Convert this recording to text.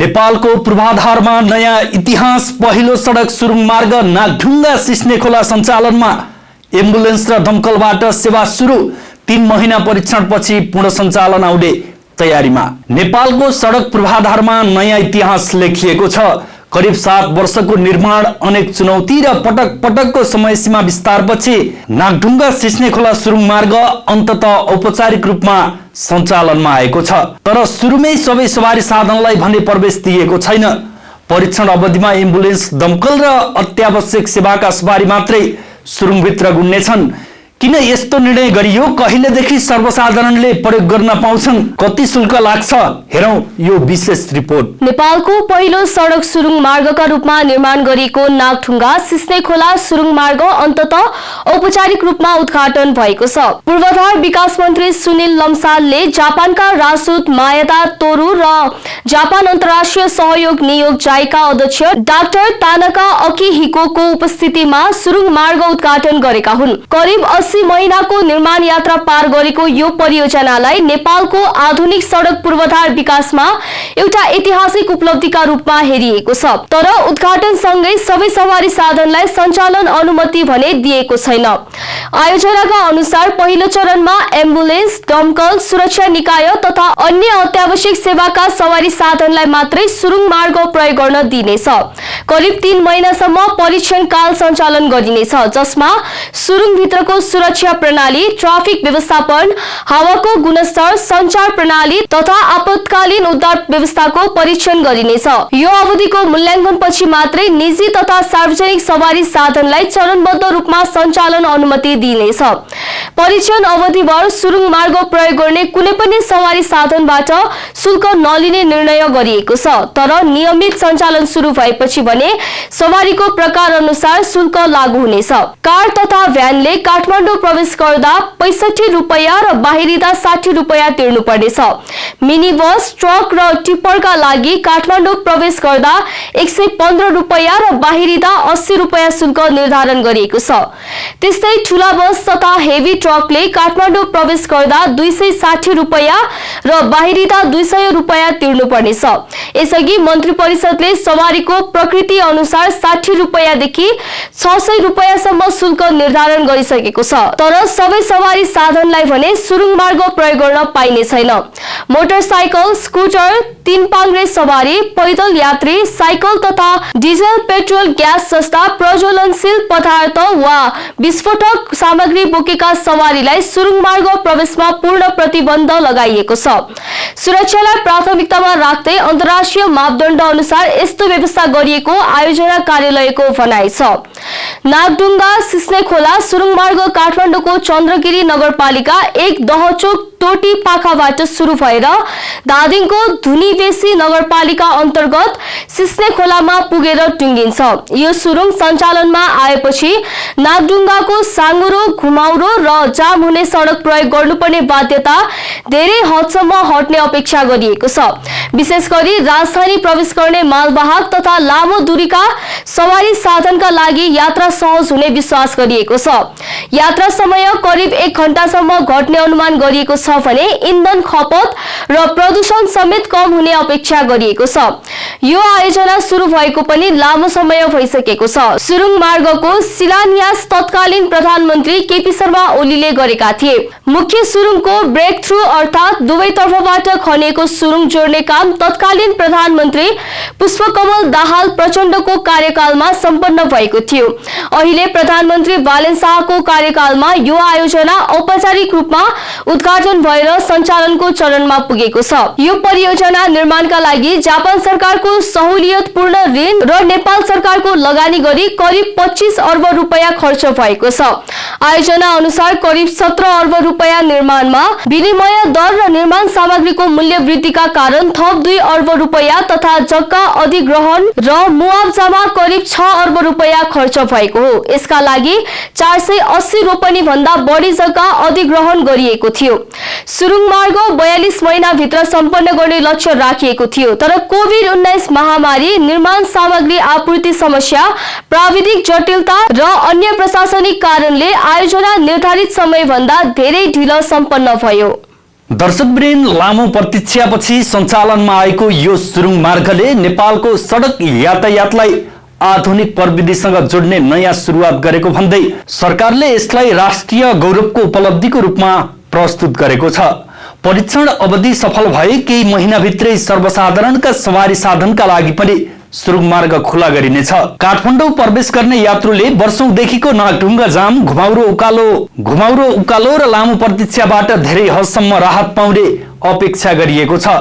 नेपालको पूर्वाधारमा नयाँ इतिहास पहिलो सडक सुरुङ मार्ग नागढुङ्गा सिस्नेखोला सञ्चालनमा एम्बुलेन्स र दमकलबाट सेवा सुरु 3 महिना परीक्षणपछि पूर्ण सञ्चालन आउने तयारीमा। नेपालको सडक पूर्वाधारमा नयाँ इतिहास लेखिएको छ। करिब 7 वर्षको निर्माण, अनेक चुनौती र पटक पटकको समय सीमा विस्तारपछि नागढुङ्गा सिस्नेखोला सुरुङ मार्ग अन्ततः औपचारिक रूपमा सञ्चालनमा आएको छ। तर सुरुमै सबै सवारी साधनलाई भने प्रवेश दिएको छैन। परीक्षण अवधिमा एम्बुलेन्स, दमकल र अत्यावश्यक सेवाका सवारी मात्रै सुरुङभित्र गुड्नेछन्। किन यस्तो निर्णय गरियो? कहिलेदेखि सर्वसाधारणले प्रयोग गर्न पाउँछन्? कति शुल्क लाग्छ? हेरौं यो विशेष रिपोर्ट। नेपालको पहिलो सडक सुरुङ मार्गका रूपमा निर्माण गरिएको नागढुङ्गा सिस्नेखोला सुरुङ मार्ग अन्ततः औपचारिक रूपमा उद्घाटन भएको छ। पूर्वाधार विकास मन्त्री सुनिल लम्सालले जापानका राजदूत मायादा तोरू र जापान अन्तर्राष्ट्रिय सहयोग नियोग जाइका अध्यक्ष डाक्टर तानाका अकिहिकोको उपस्थितिमा सुरुङ मार्ग उद्घाटन गरेका हुन्। करिब 80 महिनाको निर्माण यात्रा पार गरेको यो परियोजनालाई नेपालको आधुनिक सडक पूर्वाधार विकासमा एउटा ऐतिहासिक उपलब्धिका रूपमा हेरिएको छ। तर उद्घाटनसँगै सबै सवारी साधनलाई सञ्चालन अनुमति भने दिएको छैन। आयोजनाका अनुसार पहिलो चरणमा एम्बुलेन्स, दमकल, सुरक्षा निकाय तथा अन्य अत्यावश्यक सेवाका सवारी साधनलाई मात्रै सुरुङ मार्ग प्रयोग गर्न दिइनेछ। करिब 3 महिनासम्म परीक्षण काल सञ्चालन गरिनेछ, जसमा सुरुङ भित्रको सुरक्षा प्रणाली, ट्राफिक व्यवस्थापन, हावाको गुणस्तर, सञ्चार प्रणाली तथा आपतकालीन उद्धार व्यवस्थाको परीक्षण गरिनेछ। यो अवधिको मूल्याङ्कनपछि मात्रै निजी तथा सार्वजनिक सवारी साधनलाई चरणबद्ध रूपमा सञ्चालन अनुमति दिइनेछ। परीक्षण अवधिभर सुरुङ मार्ग प्रयोग गर्ने कुनै पनि सवारी साधनबाट शुल्क नलिने निर्णय गरिएको छ। तर नियमित सञ्चालन सुरु भएपछि भने सवारीको प्रकार अनुसार शुल्क लागू हुनेछ। कार तथा भ्यानले काठमाडौँ प्रवेश गर्दा 65 रुपैयाँ र बाहिरिँदा 60 रुपैयाँ तिर्नुपर्नेछ। मिनी बस, ट्रक र टिप्परका लागि काठमाडौँ प्रवेश गर्दा 115 रुपैयाँ र बाहिरिँदा 80 रुपैयाँ शुल्क निर्धारण गरिएको छ। त्यस्तै ठूला बस तथा हेभी ट्रकले काठमाडौँ प्रवेश गर्दा 260 रुपैयाँ र बाहिरिँदा 200 रुपैयाँ तिर्नुपर्नेछ। यसअघि मन्त्री परिषदले सवारीको प्रकृति अनुसार 60 रुपैयाँदेखि 600 रुपैयाँसम्म शुल्क निर्धारण गरिसकेको छ। तर सबै सवारी साधनलाई भने सुरुङ मार्ग प्रयोग गर्न पाइने छैन। मोटरसाइकल, स्कुटर, 3 पाङ्ग्रे सवारी, पैदल यात्री, साइकल तथा डिजल, पेट्रोल, ग्यास जस्ता प्रज्वलनशील पदार्थ वा विस्फोटक सामग्री बोकेका सवारीलाई सुरुङ मार्ग प्रवेशमा पूर्ण प्रतिबन्ध लगाइएको छ। सुरक्षालाई प्राथमिकतामा राख्दै अन्तर्राष्ट्रिय मापदण्ड अनुसार यस्तो व्यवस्था गरिएको आयोजना कार्यालयको भनाइ छ। नागढुङ्गा सिस्नेखोला सुरुङ मार्ग काठमाडौँको चन्द्रगिरी नगरपालिका 1 दहचोक टोटी पाखाबाट सुरु भएर धादिङको धुनीबेसी नगरपालिका अन्तर्गत सिस्नेखोलामा पुगेर टुङ्गिन्छ। यो सुरुङ सञ्चालनमा आएपछि नागढुङ्गाको साँगुरो, घुमाउरो र जाम हुने सडक प्रयोग गर्नुपर्ने बाध्यता धेरै हदसम्म हट्ने अपेक्षा गरिएको छ। विशेष गरी राजधानी प्रवेश गर्ने मालवाहक तथा लामो दूरीका सवारी साधनका लागि यात्रा सहज हुने विश्वास गरिएको छ। यात्रा समय करिब 1 घण्टासम्म घट्ने अनुमान गरिएको छ भने इन्धन खपत र प्रदूषण समेत कम हुने अपेक्षा गरिएको छ। यो आयोजना सुरु भएको पनि लामो समय भइसकेको छ। सुरुङ मार्गको शिलान्यास तत्कालीन प्रधानमन्त्री केपी शर्मा ओलीले गरेका थिए। मुख्य सुरुङको ब्रेक थ्रु अर्थात् दुवै तर्फबाट खनिएको सुरुङ जोड्ने काम तत्कालीन प्रधानमन्त्री पुष्पकमल दाहाल प्रचण्डको कार्यकालमा सम्पन्न भएको थियो। अहिले प्रधानमन्त्री बालेन शाहको कार्यकालमा यो आयोजना औपचारिक रूपमा उद्घाटन भएर सञ्चालनको चरणमा पुगेको छ। यो परियोजना निर्माणका लागि जापान सरकारको सहुलियतपूर्ण ऋण र नेपाल सरकारको लगानी गरी करिब 25 अर्ब रुपैयाँ खर्च भएको छ। आयोजना अनुसार करिब 17 अर्ब रुपैयाँ निर्माणमा, विनिमय दर र निर्माण सामग्रीको मूल्य वृद्धिका कारण थप 2 अर्ब रुपैयाँ तथा जग्गा अधिग्रहण र मुआवजामा करिब 6 अर्ब रुपैयाँ खर्च भएको हो। यसका लागि 480 रोपनी भन्दा बढी जग्गा अधिग्रहण गरिएको थियो। सुरुङ मार्ग 42 महिनाभित्र सम्पन्न गर्ने लक्ष्य राखिएको थियो। तर कोभिड-19 महामारी, निर्माण सामग्री आपूर्ति समस्या, प्राविधिक जटिलता र अन्य प्रशासनिक कारणले आयोजना निर्धारित समयभन्दा धेरै ढिलो सम्पन्न भयो। दर्शकवृन्द, लामो प्रतीक्षापछि सञ्चालनमा आएको यो सुरुङ मार्गले नेपालको सडक यातायातलाई आधुनिक प्रविधिसँग जोड्ने नयाँ सुरुवात गरेको भन्दै सरकारले यसलाई राष्ट्रिय गौरवको उपलब्धिको रूपमा प्रस्तुत गरेको छ। परीक्षण अवधि सफल भए केही महिनाभित्रै सर्वसाधारणका सवारी साधनका लागि पनि सुरुङ मार्ग खुला गरिनेछ। काठमाडौँ प्रवेश गर्ने यात्रुले वर्षौंदेखिको नागढुङ्गा जाम, घुमाउरो उकालो र लामो प्रतीक्षाबाट धेरै हदसम्म राहत पाउने अपेक्षा गरिएको छ।